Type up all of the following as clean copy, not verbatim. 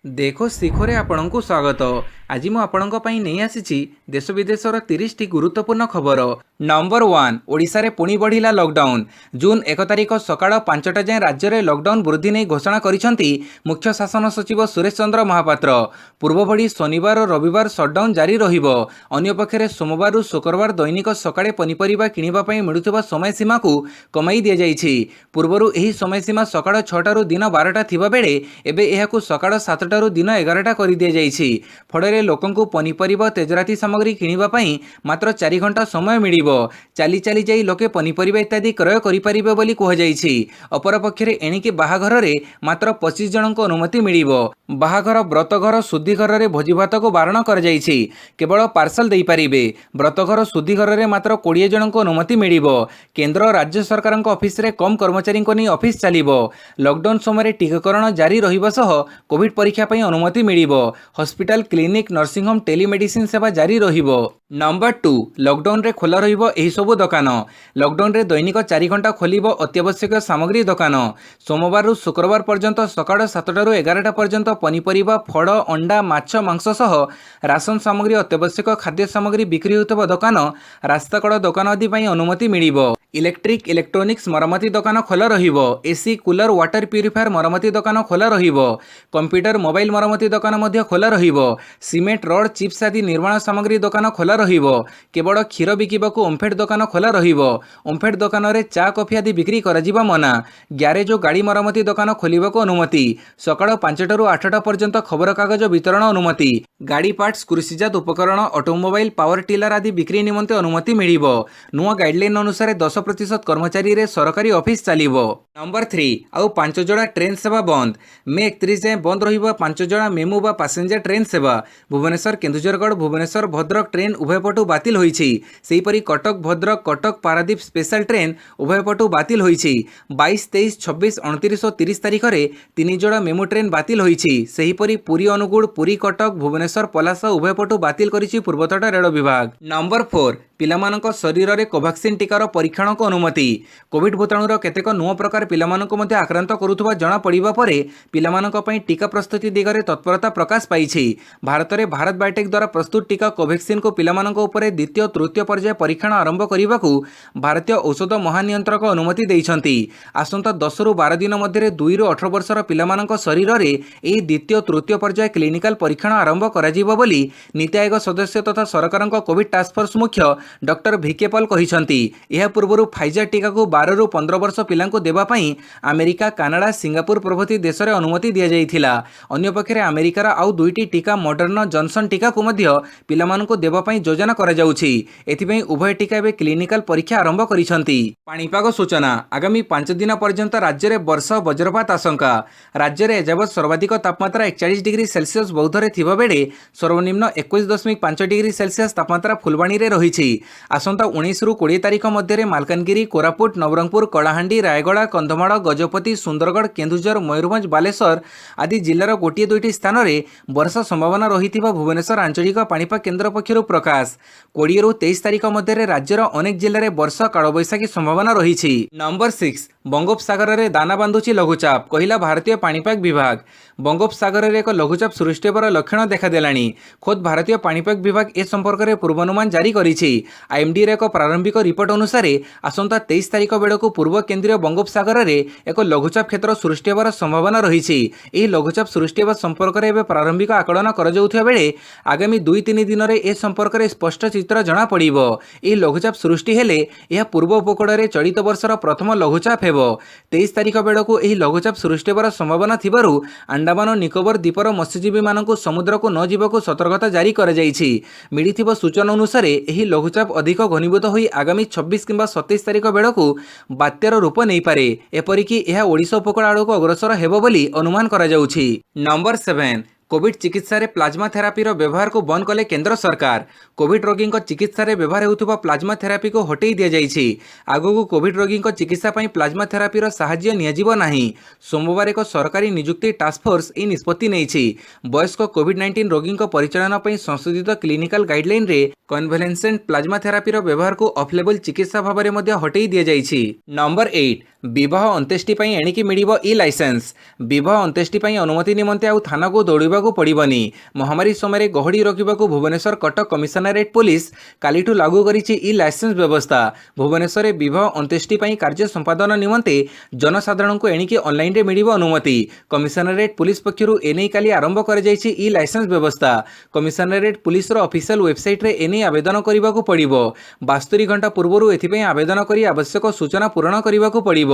देखो शिखरे आपणଙ୍କୁ स्वागत। आज मु आपणଙ୍କ ପାଇଁ ନେଇ ଆସିଛି देश विदेशर 30 टी गुरुत्वपूर्ण खबर। नंबर 1 ओडिशा रे पुणी बढ़िला लॉकडाउन। जून 1 तारिख सकाळ 5टा जाए राज्य में लॉकडाउन वृद्धि नहीं घोषणा करिसेंती मुख्य शासन सचिव सुरेश चंद्र महापात्र। पूर्व भली शनिवार और रविवार सटडाउन जारी रहिबो। अन्य पक्षरे सोमवार और शुक्रवार दैनिक सकाळे पनीपरिबा किनिबा पई मिलुथिबा समय सीमा को कमाई दिया जाइछि। पूर्वरु एही समय सीमा सकाळ 6टा रु दिन 12टा थिबा बेले एबे एहाकु सकाळ 7टा रु दिन 11टा कर दिया जाइछि। फଳରେ लोकंकु पनीपरिबा तेजराती सामग्री किनिबा पई मात्र 4 घंटा समय मिलिबो। चाली चाली जाई लोके पनीपरिबा इत्यादि क्रय करि परिबे बोली कह जाइछि। अपर पक्षरे एणिके बाहाघर रे मात्र 25 जनक अनुमति मिलिबो। बाहाघर व्रतघर शुद्धिघर रे भोजीभात को बारण कर जाइछि। केवल पार्सल देई परिबे। व्रतघर शुद्धिघर रे मात्र 20 जनक अनुमति मिलिबो। केंद्र राज्य सरकारक ऑफिस रे कम कर्मचारी को नहीं ऑफिस चलिबो। लॉकडाउन समय टीकाकरण जारी रहिबा सह कोविड परीक्षा पई अनुमति मिलिबो। Hospital clinic nursing home telemedicine सेवा जारी रहिबो। नंबर 2 लॉकडाउन रे खोला रहिबो एही सबु दुकान। लॉकडाउन रे दैनिक 4 घंटा खोलिबो अत्यावश्यक सामग्री दुकान। सोमवार रु शुक्रवार पर्यंत सकाळ 7टा रु 11टा पर्यंत पनीपरिबा फड़ अंडा माछ मांस सह राशन सामग्री अत्यावश्यक खाद्य सामग्री बिक्री होतबा दुकान रास्ताकड़ दुकान आदि पई अनुमति मिलिबो। इलेक्ट्रिक इलेक्ट्रोनिक्स मरम्मती दुकान खोला रहिबो। एसी कूलर वाटर प्यूरिफायर मरम्मती दुकान खोला रहिबो। कंप्यूटर मोबाइल मरम्मती दुकान मध्य खोला रहिबो। सीमेंट रड चिप्स आदि निर्माण सामग्री दुकान खोला रहिबो। केवल क्षीर बिकिबाकू ओम्फेड दुकान खोला रहिबो। ओम्फेड दुकान रे चा कॉफी आदि बिक्री कराजिबा मना। ग्यारेज और गाड़ी मरम्मती दुकान खोलिबाकू अनुमति। सकाळ 5टा रु 8टा पर्यंत खबर कागज वितरण अनुमति। गाड़ी पार्ट्स कृषिजात उपकरण ऑटोमोबाइल पावर टिलर आदि बिक्री निमंते अनुमति मिलिबो। नुआ गाइडलाइन अनुसार 10% कर्मचारी रे सरकारी ऑफिस चलिबो। नंबर 3 आउ 5 जोड़ा ट्रेन सेवा बंद। मे 31 जाए बंद रहिबो 5 जोड़ा मेमू बा पैसेंजर ट्रेन सेवा। भुवनेश्वर केन्दुझरगढ़ भुवनेश्वर भद्रक ट्रेन उभय पटु बातिल होईछि। सेहीपरि कटक भद्रक कटक पारादीप स्पेशल ट्रेन उभय पटु बातिल होईछि। 22 23 26 29 और 30 तारिख रे 3 जोड़ा मेमू ट्रेन बातिल होईछि। सेहीपरि पुरी अनुगुड़ पुरी कटक भुवनेश्वर पलास उभय पटु बातिल करिछि पूर्वतट रेल विभाग। नंबर 4 पिलामानक शरीर रे कोवैक्सीन टीकार परीक्षण को अनुमति। कोविड भूताणुर केतेक नुआ प्रकार पिलामानक मध्य आक्रांत करुथुबा जणा पड़िबा परे पिलामानक पई टीका प्रस्तुति दिगरे तत्परता प्रकाश पाइछि। भारत में भारत बायोटेक द्वारा प्रस्तुत टीका कोवैक्सीन को पिलामानक उपरे द्वितीय तृतीय पर्याय परीक्षण आरंभ करने भारतीय औषध महानियंत्रक अनुमति देइछंती। आसंता 10 रु 12 दिन मध्य 2 रु 18 वर्षर पिलामानक शरीर रे एही द्वितीय तृतीय पर्याय क्लिनिकल परीक्षण आरंभ कराजिबो बोली नीति आयोग सदस्य तथा सरकारक कोविड टास्क फोर्स मुख्य डॉक्टर भिके पॉल कहिसंती। यह पूर्व फाइजर टीका को 12 रु 15 वर्ष पिलांको देबा पई अमेरिका कानाडा सिंगापुर प्रभृति देश रे अनुमति दिया जाइथिला। अन्य पक्षरे अमेरिकार आउ 2टी टीका मॉडर्न जॉनसन टीका को मध्य पिलामाननको देबा पई योजना करा जाउछि। एथिपई उभय टीका एबे क्लिनिकल परीक्षा आरंभ करिसंती। पाणीपाग सूचना आगामी 5 दिन पर्यंत राज्य में वर्षा वज्रपात आशंका। राज्य में एजावत सर्वाधिक तापमात्रा 41 डिग्री सेल्सियस बौद्धरे थिबा बेले सर्वनिम्न 21.5 डिग्री सेल्सियस तापमात्रा फुलबाणी रे रहिछि। आसंता 19 रु 20 तारिख मध्य मालकानगिरी कोरापुट नवरंगपुर कलाहांडी रायगड़ा कंधमाल गजपति सुंदरगढ़ केन्दुझर मयूरभंज बालेश्वर आदि जिलार गोटे 2टी स्थान में वर्षा संभावना रही भुवनेश्वर आंचलिक पाणीपाग केन्द्र पक्षर प्रकाश। 20 रु 23 तारिख मध्य राज्यर अनेक जिले में वर्षा कालबैशाखी संभावना रही। नंबर 6 बंगोपसागर में दाना बांधुची लघुचाप कहला भारतीय पाणीपाग विभाग। बंगोपसागर में एक लघुचाप सृष्टि होवार लक्षण देखादेलानी। खोद भारतीय पाणीपाग विभाग ए संपर्क में पूर्वानुमान जारी करिछि। आईएमडी रे एक प्रारंभिक रिपोर्ट अनुसार आसंता 23 तारिख बेलू पूर्व केन्द्रीय बंगोपसागर में एक लघुचाप क्षेत्र सृष्टि होवार संभावना रही। यह लघुचाप सृष्टि होगा संपर्क में प्रारंभिक आकलन कराउथिबा बेले आगामी 2-3 दिन में ए संपर्क में स्पष्ट चित्र जना पड़िबो। यह लघुचाप सृष्टि हेले यह पूर्व उपकूल में चलित वर्षर प्रथम लघुचाप हेबो। 23 तारिख बेलू यह लघुचाप सृष्टि होवार संभावना थिबारु अंडमान और निकोबर द्वीपर मत्स्यजीवी मानक समुद्र को न जीवाकू सतर्कता जारी कर मिलिथिबा सूचना अनुसार यह लघुचाप अधिक घनीभूत होई आगामी 26 किंबा 27 तारिख बेलू बात्यार रूप नहीं पारे। एपरिकी यह ओडिशा उपकूल आड़क अग्रसर हेबो बोली अनुमान करा जाउछि। नंबर 7 कोविड चिकित्सा रे प्लाज्मा थेरापी रो व्यवहार को बंद कले केंद्र सरकार। कोविड रोगी चिकित्सा रे व्यवहार हेउथुबा प्लाज्मा थेरापी को हटेई दिया जाइछि। आगु कोविड रोगी चिकित्सा पई प्लाज्मा थेरापी रो सहाय्य नियाजिबो नाही। सोमवार एक सरकारी नियुक्ति टास्क फोर्स ई निष्पत्ति नेइछि। वयस्क कोविड-19 रोगी परिचालना पई संशोधित क्लिनिकल गाइडलाइन रे कन्वलेसेंट प्लाज्मा थेरापी रो व्यवहार को ऑफ लेवल चिकित्सा भाव में मध्य हटेई दिया जाइछि। नंबर 8 विवाह अंत्येष्टि पई एणिकी मिलिबो ई लाइसेंस। विवाह अंत्येष्टि पई अनुमति निमंते आउ थाना को दौड़िबा को पड़िबनी। महामारी समय गहड़ी रखा भुवनेश्वर कटक कमिशनरेट पुलिस कालीठू लागू करिछि ई लाइसेंस व्यवस्था। भुवनेश्वर में विवाह अंत्येष्टि पई कार्य संपादन निमंते जनसाधारण को एणिकी ऑनलाइन रे मिलिबो अनुमति। कमिशनरेट पुलिस पक्षरु एनै काली आरंभ कर जाइछि ई लाइसेंस व्यवस्था। कमिशनरेट पुलिस रो ऑफिशियल वेबसाइट रे एनै आवेदन करिबा को पड़िबो। 72 घंटा पूर्व एथिपई आवेदन करी आवश्यक सूचना पूरण करिबा को पड़िबो।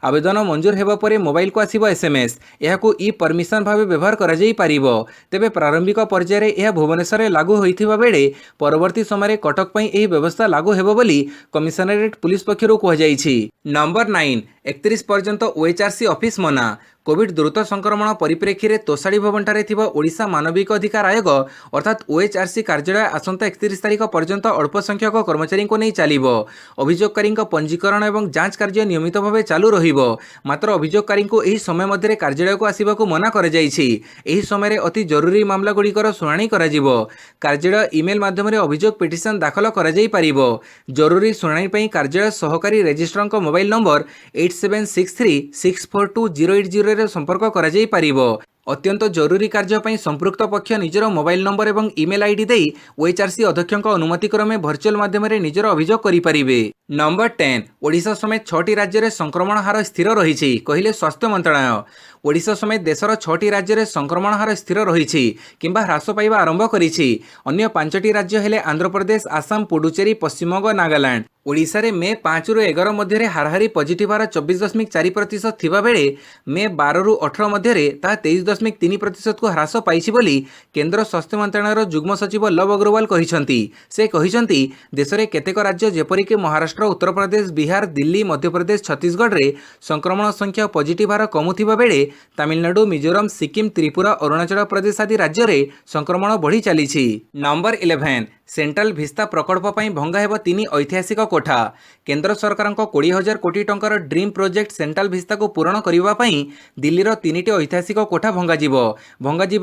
आवेदन मंजूर हेबा परे मोबाइल को आसीबो एसएमएस। एहाकू ई परमिशन भाव व्यवहार करा जाई पारिबो। तेबे प्रारंभिक पर्याय रे यह भुवनेश्वर लागू होइथिबा बेले परवर्ती समय कटक पई एही व्यवस्था लागू हेबो बोली कमिशनरेट पुलिस पक्षरु कह जाइछि। नंबर 9 31 पर्यंत ओएचआरसी ऑफिस मना। कोविड द्रुत संक्रमण परिप्रेक्षी रे तोषाड़ी भवनठारे थिबा ओडिशा मानविक अधिकार आयोग अर्थात ओएचआरसी कार्यालय आसंता 31 तारिख पर्यंत अल्प संख्यक कर्मचारी को नहीं चलिबो। अभियोगकारी पंजीकरण एवं जांच कार्य नियमित भाव चालू रहिबो। मात्र अभियोगकारी एही समय मध्य कार्यालय को आसिबा को मना कर जाइछि। एही समय अति जरूरी मामला गुड़िकर शुणाणी कराजिबो। कार्यालय ईमेल माध्यम रे अभियोग पिटिशन दाखल करा जाई पारिबो। जरूरी शुणाणी पई कार्यालय सहकारी रजिस्ट्रारक मोबाइल नंबर 8763642080 रे संपर्क करा जाई पारिबो। अत्यंत जरूरी कार्य पई संपृक्त पक्ष निजर मोबाइल नंबर एवं ईमेल आईडी देई ओएचआरसी अध्यक्षक अनुमति क्रमे वर्चुअल माध्यम रे निजर अभियोग करि परिबे। नंबर 10 ओडिशा समेत 6टी राज्य रे संक्रमण हार स्थिर रहिछि कहिले स्वास्थ्य मंत्रालय। ओडिशा समेत देशर 6टी राज्य रे संक्रमण हार स्थिर रहिछि किंबा ह्रास पाइबा आरंभ करिछि। अन्य 5टी राज्य हेले आंध्र प्रदेश, आसाम, पुडुचेरी, पश्चिम बंग, नागालैंड। ओडिशा रे मे 5 रु 11 मध्य रे हाराहारी पॉजिटिव हार 24.4% थिबा बेले मे 12 रु 18 मध्य रे ता 23.3% को ह्रास पाइछि बोली केंद्र स्वास्थ्य मंत्रालयर जुग्म सचिव लव अग्रवाल कहिसंती। से कहिसंती देश रे केतेक राज्य जेपरि कि महाराष्ट्र, उत्तर प्रदेश, बिहार, दिल्ली, मध्य प्रदेश, छत्तीसगढ़ रे संक्रमण संख्या पॉजिटिव हार कमुथिबा बेले तमिलनाडु, मिजोरम, सिक्किम, त्रिपुरा, अरुणाचल प्रदेश आदि राज्य रे संक्रमण बढ़ी चलीछि। नंबर 11 सेंट्रल भिस्ता प्रकल्प पई भंगा हेबो 3 ऐतिहासिक कोठा। केंद्र सरकारक 20,000 कोटी टंकार ड्रीम प्रोजेक्ट सेंट्रल भिस्ता को पूरण करिबा पई दिल्ली रो 3टी ऐतिहासिक कोठा भंगा जीवो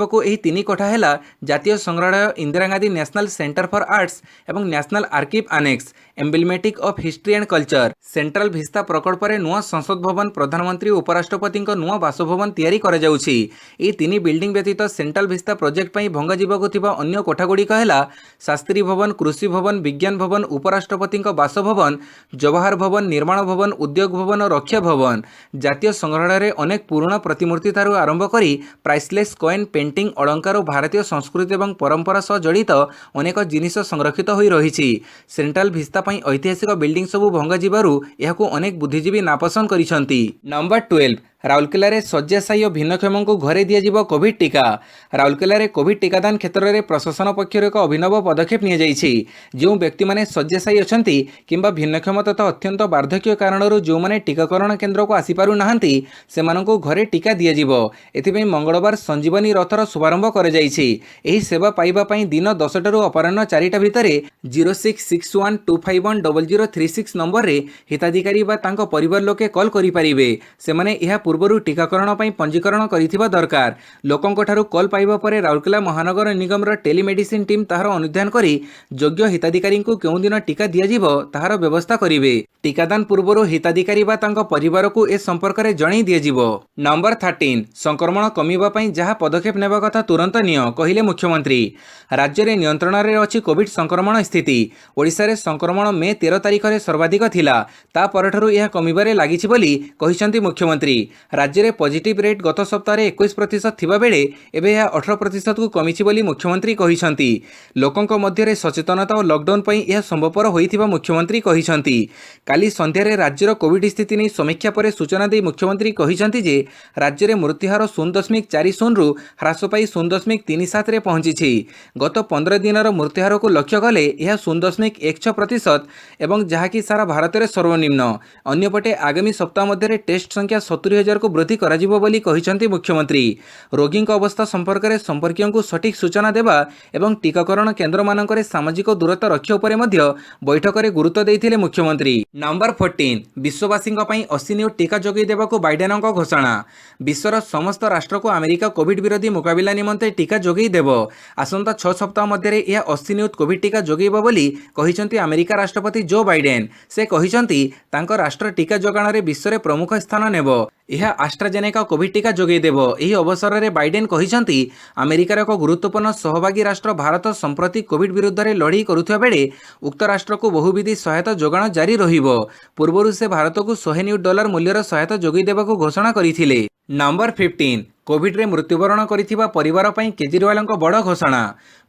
को एही 3 कोठा हेला जातीय संग्रहालय, Indira Gandhi National Centre for Arts एवं National Archive Annexe emblematic of history and culture. Central vista प्रकल्प रे नुआ संसद भवन, प्रधानमंत्री, उपराष्ट्रपति नुआ बासभवन तैयारी करा जाउछि। ए 3 बिल्डिंग व्यतीत सेंट्रल भिस्ता प्रोजेक्ट पई भंगा जीवको थिबा अन्य कोठा गुड़िक हेला शास्त्री भवन, कृषि भवन, विज्ञान भवन, उपराष्ट्रपति बासभवन, जवाहर भवन, निर्माण भवन, उद्योग भवन और रक्षा भवन। जातीय संग्रहालय रे अनेक पुराना प्रतिमूर्ति थारु आरंभ करी प्राइसलेस कॉइन, पेंटिंग, अलंकार और भारतीय संस्कृति एवं परंपरा सह जड़ित अनेक जिनिस संरक्षित होई रहिछि। सेंट्रल भिस्ता पई ऐतिहासिक बिल्डिंग सबु भंगा जिबारु एहाकु अनेक बुद्धिजीवी नापसंद करिसंती। नंबर 12 राउरकेला रे शଯ୍याशायी और भिन्नक्षम को घरे दिया कोविड टीका। राउरकेला रे कोविड टीकादान क्षेत्र में प्रशासन पक्षर एक अभिनव पदक्षेप नि जाइछि। जो व्यक्ति माने शଯ୍याशायी अछंती किंबा भिन्नक्षम तथा अत्यंत वार्धक्य कारणरू जो माने टीकाकरण केन्द्र को आसी पारु नाहंती सेमानंकु घरे टीका दिया जिवो। एथिपई मंगलवार संजीवनी रथर शुभारंभ कर जाइछि। एही सेवा पाइबा पई दिन 10 टारू अपराह्न 4टा भितरे 066125100036 नंबर रे हिताधिकारी बा तांको परिवार लोके कॉल करि परिबे। सेमाने एहा पूर्व टीकाकरण पर पंजीकरण करिथिबा दरकार। लोकंक ठारू कॉल पाइबा परे राउरकेला महानगर निगम टेलीमेडिसिन टीम ताहार अनुध्यान करी योग्य हिताधिकारी को केउ दिन टीका दिया जिवो ताहार व्यवस्था करिवे। टीकादान पूर्व हिताधिकारी बा तांको परिवार को ए संपर्क रे जणाई दिया जिवो। नंबर 13 संक्रमण कमिबा पई जहा पदक्षेप नेबा कथा तुरंत नियो कहिले मुख्यमंत्री। राज्य रे नियंत्रण रे अछि कोविड संक्रमण स्थिति। ओडिसा रे संक्रमण मे 13 तारिख रे सर्वाधिक थिला। ता परठारू यह कमिबारे लागिछि बोली कहिसंती मुख्यमंत्री। राज्य में पॉजिटिव रेट गत सप्ताह 21% थिबा बेले एबे यह 18% को कमिछि बोली मुख्यमंत्री कहिसंती। लोकंक मध्य सचेतनता और लॉकडाउन पई यह संभवपर होइथिबा मुख्यमंत्री कहिसंती। काली संध्यारे राज्यर कोविड स्थिति नहीं समीक्षा पर सूचना दे मुख्यमंत्री कहिसंती जे राज्य में मृत्युहार 0.40 रु ह्रास पाई 0.37 रे पहुंची। गत 15 दिनर मृत्युहार को लक्ष्य कले यह 0.16% एवं जहाँकि सारा भारत में सर्वनिम्न। अन्यपटे आगामी सप्ताह मध्य टेस्ट संख्या 70,000 30,000 को वृद्धि कराजिबो बोली कहिसंती मुख्यमंत्री। रोगी अवस्था संपर्क में संपर्कियों को सठिक सूचना देवा एवं टीकाकरण केन्द्र मानकरे सामाजिक दूरत्व रक्षा उपरे मध्य बैठक में गुरुत्व देइथिले मुख्यमंत्री। नंबर 14 विश्ववासी असिनियो टीका जोगई देवाकू बाइडेन घोषणा। विश्वर समस्त राष्ट्र को अमेरिका कोविड विरोधी मुकाबिला निमंते टीका जोगई देव। आसंता 6 सप्ताह मध्य यह असिनियो कोविड टीका जोगैब बोली कहिसंती अमेरिका राष्ट्रपति जो बाइडेन। से कहिसंती तांको राष्ट्र टीका जोगाण में विश्व में प्रमुख स्थान नेब। यह आस्ट्राजेनेका कोविड टीका जोगई देव। एही अवसर में बाइडेन कहिसंती अमेरिकार एक गुरुत्वपूर्ण सहभागी राष्ट्र भारत संप्रति कोविड विरुद्ध में लड़ाई करुवा बेले उक्त राष्ट्र को बहुविधि सहायता जोगाण जारी रहिबो। पूर्वरु से भारत को $100 मूल्यर सहायता जोगई देवाकू घोषणा करथिले। नंबर 15 कोविड रे मृत्युवरण करिथिबा परिवार पई केजरीवाल बड़ घोषणा।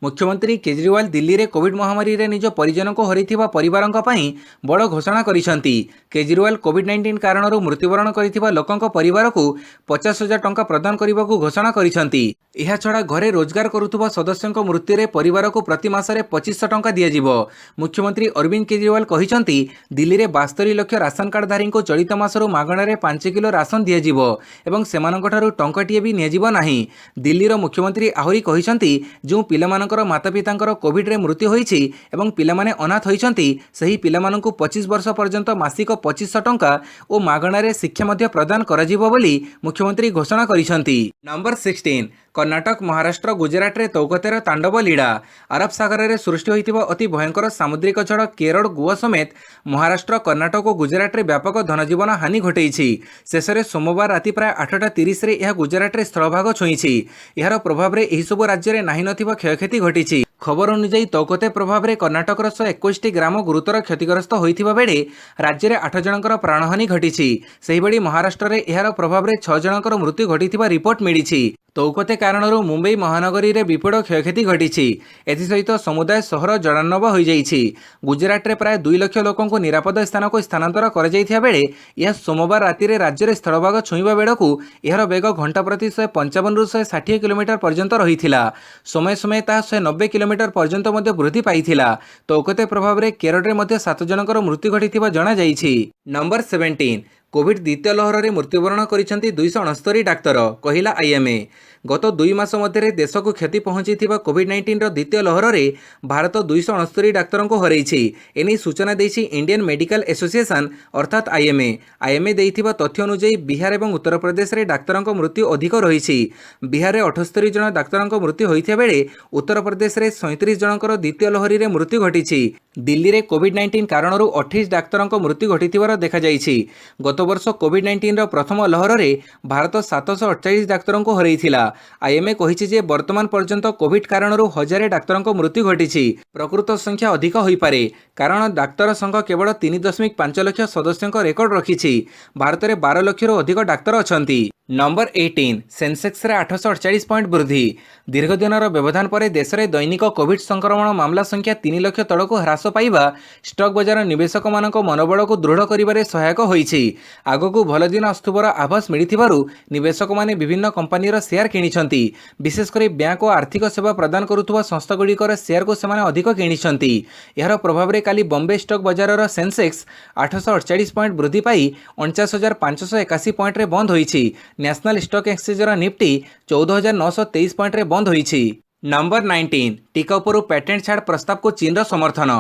मुख्यमंत्री केजरीवाल दिल्ली रे कोविड महामारी रे निज परिजन को हरिथिबा परिवार पई बड़ घोषणा करिसंती। केजरीवाल कोविड-19 कारण मृत्युवरण करिथिबा लोकंक परिवार को 50,000 टंका प्रदान करने घोषणा करिसंती। यह छड़ा घरे रोजगार करुथुबा सदस्यों मृत्यु रे परिवार को प्रति मासरे 2500 टंका दियाजिबो। मुख्यमंत्री अरविंद केजरीवाल कहिसंती दिल्ली रे 72 लाख राशन कार्डधारी को चलित मासरू मागणारे 5 किलो राशन दियाजिबो एवं सेमानंकठारु टंकाटिए भी नियाजिबो नाही। दिल्लीर मुख्यमंत्री आहुरी कहिसंती जो पिलामानकर मातापितांकर कोविड रे मृत्यु होईछि एवं पिलामाने अनाथ होईछंती सही पिलामानंकु 25 वर्ष पर्यंत मासिक 2500 टंका और मागणारे शिक्षा मध्य प्रदान कराजिबो बोली मुख्यमंत्री घोषणा करिसंती। नंबर 16 कर्नाटक महाराष्ट्र गुजरात रे तौकतेर तांडव लीला। अरब सागर में सृष्टि होइतिबा अति भयंकर सामुद्रिक झड़ केरल गोवा समेत महाराष्ट्र कर्नाटक और गुजरात रे व्यापक धनजीवन हानि घटैछि। शेष में सोमवार राति प्राय 8:30 रे यह गुजरात रे स्थलभाग छुईछि। यार प्रभाव रे एही सब राज्य रे नाही नथिबा क्षयक्षति घटिछि। खबर अनुसार तौकते प्रभाव में कर्नाटकर 121 ग्राम गुरुतर क्षतिग्रस्त होइतिबा बेले राज्य में 8 जनकर प्राणहानि घटिछि। सेहिबडी महाराष्ट्र में यार प्रभाव में 6 जनकर मृत्यु घटिथिबा रिपोर्ट मिलिछि। तौकते कारण मुंबई महानगरी रे विपुल क्षयक्षति घटिछि। एथिसहित समुदाय सहर जड़ान्नब हो जाइछि। गुजरात रे प्राय 2 लाख लोकों को निरापद स्थान को स्थानांतर कर जाइथिया बेले यह सोमवार राति रे राज्य रे स्थलभाग छुईबा बेलकू यार वेग घंटा प्रति 155 रु 160 किलोमीटर पर्यंत रहिथिला। समय समय ता 190 किलोमीटर पर्यंत मध्य वृद्धि पाइथिला। तौकते प्रभाव रे केरल रे मध्य 7 जनकर मृत्यु घटिथिबा जणा जाइछि। नंबर 17 कोविड द्वितीय लहर में मृत्युवरण करिसेंती 269 डाक्तर कहिला आईएमए। गत 2 मास मध्य देश को क्षति पहुंची कोविड-19 द्वितीय लहर में भारत 269 डाक्तर को हरैछि। एनी सूचना देछि इंडियन मेडिकल एसोसिएशन अर्थात आईएमए। आईएमए देइथिबा तथ्य अनुसार बिहार और उत्तर प्रदेश में डाक्तर मृत्यु अधिक रही। बिहार में 78 जन डाक्तर मृत्यु होइथिया बेले उत्तर प्रदेश में 37 जनकर द्वितीय लहरी में मृत्यु घटिछि। दिल्ली में कोविड-19 कारण 28 डाक्तर मृत्यु घटिथिबार देखा जाइछि। गत वर्ष कोविड-19 प्रथम लहर में भारत 748 डाक्तर को हरैथिला। आईएमए कहिछि जे वर्तमान पर्यंत कोविड कारण 1000 डाक्तर मृत्यु घटिछि। प्रकृत संख्या अधिक होई पारे कारण डाक्तर संघ केवल 3.5 लाख सदस्यों रेकर्ड रखिछि। भारत में 12 लाख अधिक डाक्तर अछंती। नंबर 18 सेंसेक्स रे 848 पॉइंट वृद्धि। दीर्घ दिनर व्यवधान पर देश में दैनिक कोविड संक्रमण मामला संख्या 3 लाख तड़क ह्रास पाइबा स्टॉक बजार निवेशक मानक मनोबल को दृढ़ करिबारे सहायक होइछि। आगकू भल दिन आसुथिबार आभास मिलिथिबारु निवेशक माने विभिन्न कंपनीर शेयर किनिछंती। विशेषकर बैंक और आर्थिक सेवा प्रदान करुथुबा संस्थागुड़िकर शेयर को सेमाने अधिक किनिछंती। यार प्रभाव में काली बॉम्बे स्टॉक बजार सेंसेक्स 848 पॉइंट वृद्धि पाई 49,581 पॉइंट रे बंद होइछि। नेशनल स्टॉक एक्सचेंजर निफ्टी 14,923 पॉइंट रे बंद होइछि। नंबर 19 टीका उपरू पेटेंट छाड़ प्रस्ताव को चीन रो समर्थन।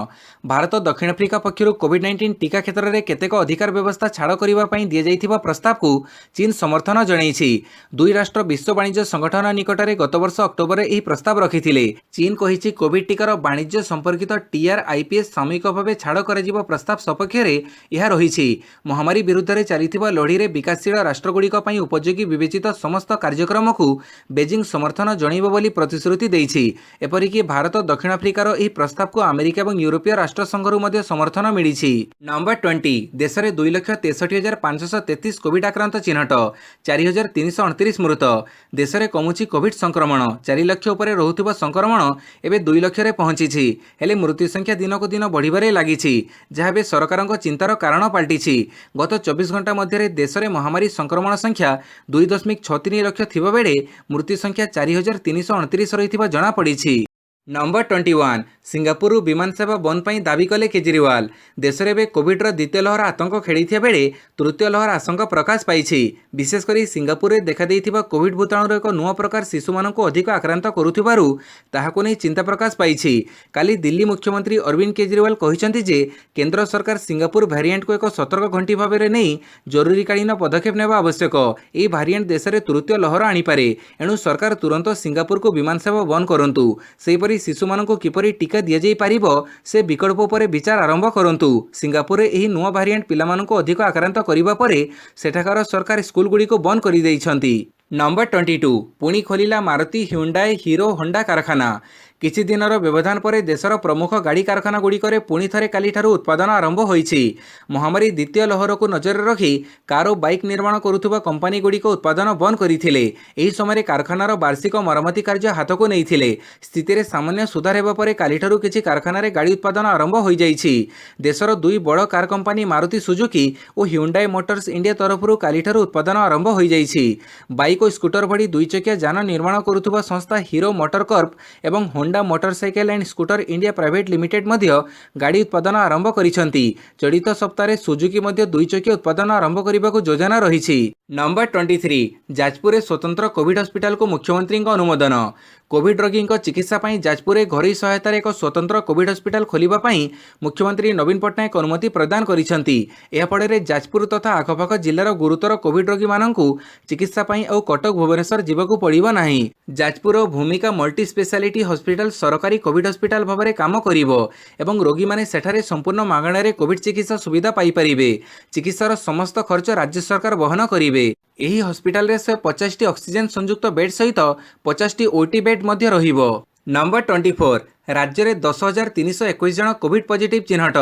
भारत दक्षिण अफ्रिका पक्षर कोविड-19 टीका क्षेत्र में केतेक अधिकार व्यवस्था छाड़ करबा पई दिया जाइथिबा प्रस्ताव को चीन समर्थन जणाइछि। दुई राष्ट्र विश्व वाणिज्य संगठन निकट में गत वर्ष अक्टोबर में यह प्रस्ताव रखिथिले। चीन कहिछि कोविड टीकार वाणिज्य संपर्कित TRIPS सामूहिक भाव छाड़ कर प्रस्ताव सपक्ष में यह रही। महामारी विरुद्ध में चलिथिबा लड़ी में विकासशील राष्ट्रगुड़िक पई उपयोगी विवेचित समस्त कार्यक्रम को बेजिंग समर्थन जणाइबो बोली प्रतिश्रुति देइछि। एपरिक भारत दक्षिण अफ्रिकार यह प्रस्ताव को अमेरिका और यूरोपीय राष्ट्र संघरू मध्य समर्थन मिली। नंबर 20 देश में 2,63,533 कोविड आक्रांत चिन्हट 4,329 मृत। देश में कमुची कोविड संक्रमण 4 लाख उपर रोहुथिबा संक्रमण एवं 2 लाख रे पहुंची। हेले मृत्यु संख्या दिन को दिन बढ़िबारे लागिछि जहाँ सरकार चिंतार कारण पलटिछि। गत 24 घंटा मध्य देश में महामारी संक्रमण संख्या 2.63 लाख थिबा बेले मृत्यु संख्या 4,329 रहिथिबा जଣା पड़िछि। नंबर 21 सिंगापुर विमान सेवा बंद पर दाबी कले केजरीवाल। देश में कोविड्र द्वितीय लहर आतंक खेड़ी बेले तृतीय लहर आशंका प्रकाश पाई। विशेषकर सिंगापुर में देखा कोविड भूताणुर एक नुआ प्रकार शिशु मानक अधिक आक्रांत करुथिबारु चिंता प्रकाश पाई। काली दिल्ली मुख्यमंत्री अरविंद केजरीवाल कहते जे केंद्र सरकार सिंगापुर भारिएंट को एक सतर्क घंटी भाव में नहीं जरूरीकालीन पदक्षेप नेबा आवश्यक। यह भारिएंट देश में तृतीय लहर आनीपे, एणु सरकार तुरंत सिंगापुर को विमान सेवा बंद करंतु। सेहीपरि शिशु मानक किपरि टीका दिया जाई पारिबो से विकल्प पर विचार आरंभ करंतु। सिंगापुर एही नुआ भारिएंट पिलामानक अधिक आक्रांत करिबा परे सेठाकार सरकार स्कूल गुडी को बंद करि दैछंती। नंबर 22 पुणी खोलिला मारुति, ह्युंडाई, हीरो होंडा कारखाना। किछि दिनर व्यवधान पर देशर प्रमुख गाड़ी कारखाना गुड़िकर पुणी थे काली उत्पादन आरंभ होईछि। महामारी द्वितीय लहर को नजर रखी कार और बाइक निर्माण करुवा कंपानी गुड़िक उत्पादन बंद करथिले। एही समय कारखानार वार्षिक मरम्मति कार्य हाथ को नहीं स्थिति में सामान्य सुधार हेबा परे कालीठारु किछि कारखाना गाड़ी उत्पादन आरंभ हो जाइछि। देशर दुई बड़ कार कंपानी मारुति सुजुकी और ह्युंडाई मोटर्स इंडिया तरफ कालीठारु उत्पादन आरंभ हो जाइछि। बाइक और स्कूटर भली दुई चकिया जान निर्माण करुवा संस्था हीरो मोटर कर्प एवं Honda Motorcycle and Scooter India Private Limited मध्य गाड़ी उत्पादन आरंभ करिसेंती। चलित सप्ताह सुजुकी मध्य दुई चकिया उत्पादन आरंभ करने को योजना रही। नंबर 23 जाजपुर स्वतंत्र कोविड हॉस्पिटल को मुख्यमंत्री अनुमोदन। कोविड रोगी चिकित्सा पाई जाजपुर घरोई सहायतार एक स्वतंत्र कोविड हॉस्पिटल खोलिबा पाई मुख्यमंत्री नवीन पट्टनायक अनुमति प्रदान करिसेंती। एहा फଳରେ जाजपुर तथा आखपाख जिल्लार गुरुतर कोविड रोगी माननकु चिकित्सा पाई और कटक भुवनेश्वर जीवाकु पड़िबो नाही। जाजपुर भूमिका मल्टी स्पेशलिटी हॉस्पिटल सरकारी कोविड हॉस्पिटल भाव में काम करिबो एवं रोगी माने सेठारे संपूर्ण मागणारे कोविड चिकित्सा सुविधा पाई परिबे। चिकित्सार समस्त खर्च राज्य सरकार वहन करिबे। एही हॉस्पिटल रे 150 ऑक्सीजन संयुक्त बेड सहित 50 ओटी बेड मध्य रहिबो। नंबर 24 राज्य में 10,321 जन कोविड पॉजिटिव चिन्हट।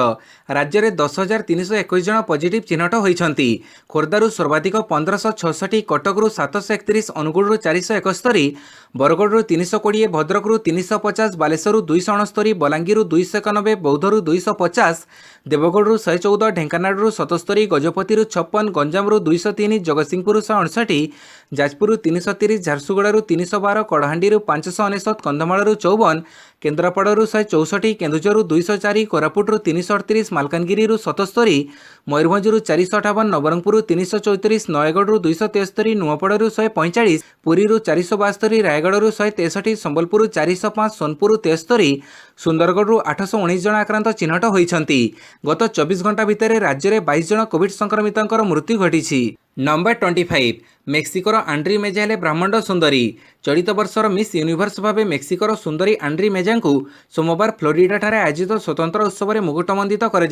राज्य में 10,321 जन पॉजिटिव चिन्हट होइछंती। खोर्धारू सर्वाधिक 1566, कटकरू 731, अनुगुळरू 471, बरगढ़ 320, भद्रकरू 350, बालेश्वररू 269, बलांगीररू 291, बौद्धरू 250, देवगढ़ 114, ढेंकानाळरू 77, गजपतिरू 56, गंजामरू 203, जगतसिंहपुर 168, जाजपुर 330, झारसुगुड़ारू 312, कड़ाहांडीरू 599, कंधमालरू 54, केन्द्रापड़ारू 164, केन्दुझररू 204, कोरापुटरू 338, मालकानगिरी 77, मयूरभंजरू 458, नवरंगपुर 334, नयगढ़ 273, नुआपड़ारू 145, पुरीरू 472, रायगढ़ 163, संबलपुर 405, सोनपुर 73, सुंदरगढ़ 819 जन आक्रांत चिन्हट होइछंती। गत 24 घंटा भितर राज्य में 22 जन कोविड संक्रमितों मृत्यु घटी। नंबर 25 मेक्सिकोर आंड्री मेजा हेले ब्राह्मण सुंदरी। चलित वर्षर मिस यूनिवर्स भाव मेक्सिकोर सुंदरी आंड्री मेजा को सोमवार फ्लोरिडा ठारे आयोजित स्वतंत्र उत्सव में मुकुटमंडित कर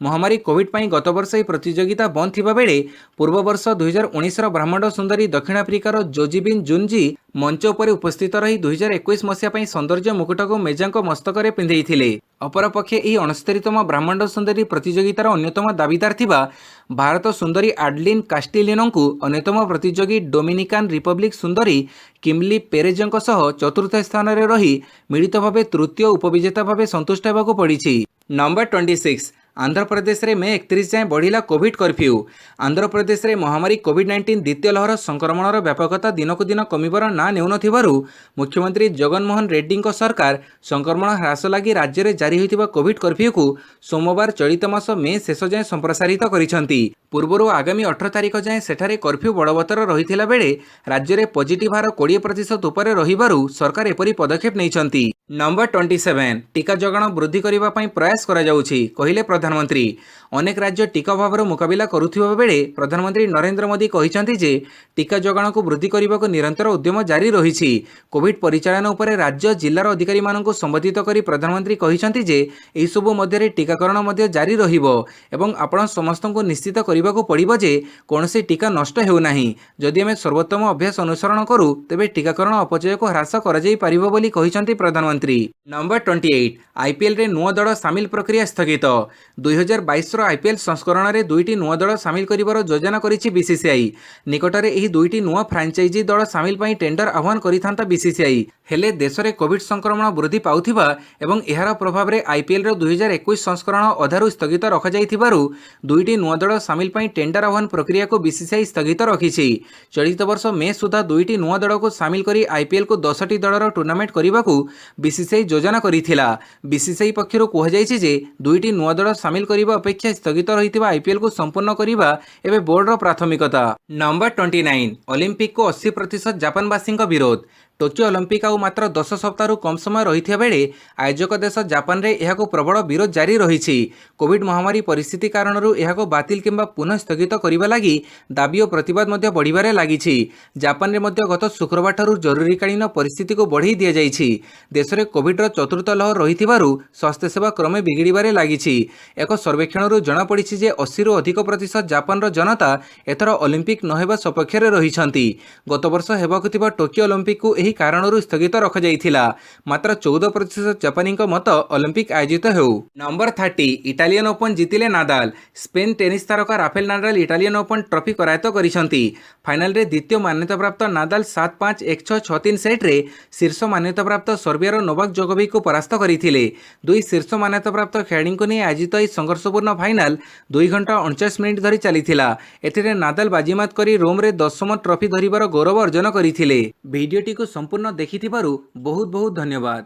महामारी कोविड पाई गत वर्ष यह प्रतियोगिता बंद थिबा बेले पूर्व वर्ष 2019 ब्राह्मण सुंदरी दक्षिण आफ्रिकार जोजिबिन जुनजी मंच उपर उपस्थित रही 2021 मसीहा सौंदर्य मुकुट को मेजा मस्तक पिंधे। अपरपक्षे यह 69तम ब्राह्मण सुंदरी प्रतियोगितार अन्यतम दाबीदार थिबा भारत सुंदरी आडलिन कास्टिलिनो को अन्यतम प्रतियोगी डोमिनिकान रिपब्लिक सुंदरी किमली पेरेजों सह चतुर्थ स्थान में रही मिलित भाव तृतीय उपविजेता भाव संतुष्ट होगा पड़ी। नंबर 26 आंध्र प्रदेश में मे 31 जाए बढ़िला कोविड कर्फ्यू। आंध्र प्रदेश में महामारी कोविड-19 द्वितीय लहर संक्रमणर व्यापकता दिनकू दिन कमिबार ना नेउनथिबारु मुख्यमंत्री जगनमोहन रेड्डी सरकार संक्रमण ह्रास लगी राज्य में जारी होइतिबा कोविड कर्फ्यू को सोमवार चलित मास मे शेष जाए संप्रसारित करिसेंती। पूर्व आगामी 18 तारिख जाए सेठारे कर्फ्यू बड़बतर रही बेले राज्य में पॉजिटिव हार 20% उपरे रहिबारु सरकार एपरी पदक्षेप नैछंती। नंबर 27 टीका जगाण वृद्धि करने प्रयास करा जाउछि कहिले प्रधानमंत्री। अनेक राज्य टीका अभाव मुकाबिला करुथिबा बेले प्रधानमंत्री नरेंद्र मोदी कहिसेंति जे टीका जगाण को वृद्धि करने को निरंतर उद्यम जारी रही। कोविड परिचालन उपरे राज्य जिल्लार अधिकारी मानक संबोधित करी प्रधानमंत्री कहिसेंति जे एही सबु मध्य टीकाकरण मध्य जारी रहिबो एवं आपण समस्तଙ୍କୁ निश्चित କରିବାକୁ पड़िबो जे कोनोसी टीका नष्ट हेउ नाही। जदि आमे सर्वोत्तम अभ्यास अनुसरण करू तेबे टीकाकरण अपचय को ह्रास करा जाई परिबो बोली कहिसेंति प्रधानमंत्री। नंबर 28 आईपीएल रे नुआ दल सामिल प्रक्रिया स्थगित। 2022 आईपीएल संस्करण में दुईटी नुआ दल सामिल करिबार योजना करिछि बीसीसीआई। निकटरे एही दुईटी नुआ फ्रांचाइजी दल सामिल पई टेंडर आह्वान करिथांता बीसीसीआई। हेले देश में कोविड संक्रमण वृद्धि पाउथिबा एवं एहार प्रभाव में आईपीएल 2021 संस्करण अधारु स्थगित रखा जाइथिबारु दुईटी नुआ दल सामिल पई टेंडर आह्वान प्रक्रिया को बीसीसीआई स्थगित रखिछि। चलित वर्ष मे सुधा दुईटी नुआ दल को सामिल करी आईपीएल को 10टी दलर टूर्नामेंट करने को बीसीसीआई योजना करिथिला। बीसीसीआई पक्षरु कुहଯାଇଛି जे दुईटी नुआ दल सामिल करिबा अपेक्षा स्थगित रहिथिबा आईपीएल को संपूर्ण करिबा एबे बोर्डर प्राथमिकता। नंबर 29 ओलंपिक को 80% जापानवासी विरोध। टोकियो ओलंपिक आउ मात्र 10 सप्ताह कम समय रही बेले आयोजक देश जापान रे एहाको प्रबल विरोध जारी रही। कोविड महामारी परिस्थिति कारण एहाको बातिल किंबा पुनः स्थगित करने लगी दाबी और प्रतिवाद बढ़िबारे लागिछि। जापान रे मध्य गत शुक्रवार ठारू जरूरीकालीन परिस्थिति को बढ़ाई दि जाइछि। देश में कोविड चतुर्थ लहर रहिथिबारु स्वास्थ्य सेवा क्रमे बिगिड़बारे लागिछि। एक सर्वेक्षण जଣାपड़ी जे 80 रु अधिक प्रतिशत जापान रो जनता एथर ओलंपिक नहेबा सपक्ष रे रहिछंती। गत वर्ष हेबाकु थिबा टोकियो ओलंपिक को एही कारणरू स्थगित रखाଯାଇଥିଲା। मात्र 14% जापानी मत ओलंपिक आयोजित हेउ। नंबर 30 इटालियन ओपन जीतिले नादाल। स्पेन टेनिस तारका Rafael Nadal Italian Open trophy करायत्त करिसंती। फाइनल रे द्वितीय मान्यता प्राप्त नादाल 7-5 1-6 6-3 सेट रे शीर्ष मान्यता प्राप्त सर्बियार नोवाक जोकोविक को परास्त करथिले। दुई शीर्ष मान्यता प्राप्त खेलाड़ी को नहीं आयोजित यह संघर्षपूर्ण फाइनाल 2 घंटा 49 मिनिट धरी चलीथिला। एथिरे नादाल बाजीमात करी रोम रे 10म ट्रॉफी धरिबार गौरव अर्जन करथिले। भिडियोटी को संपूर्ण देखिथिबारु बहुत बहुत धन्यवाद।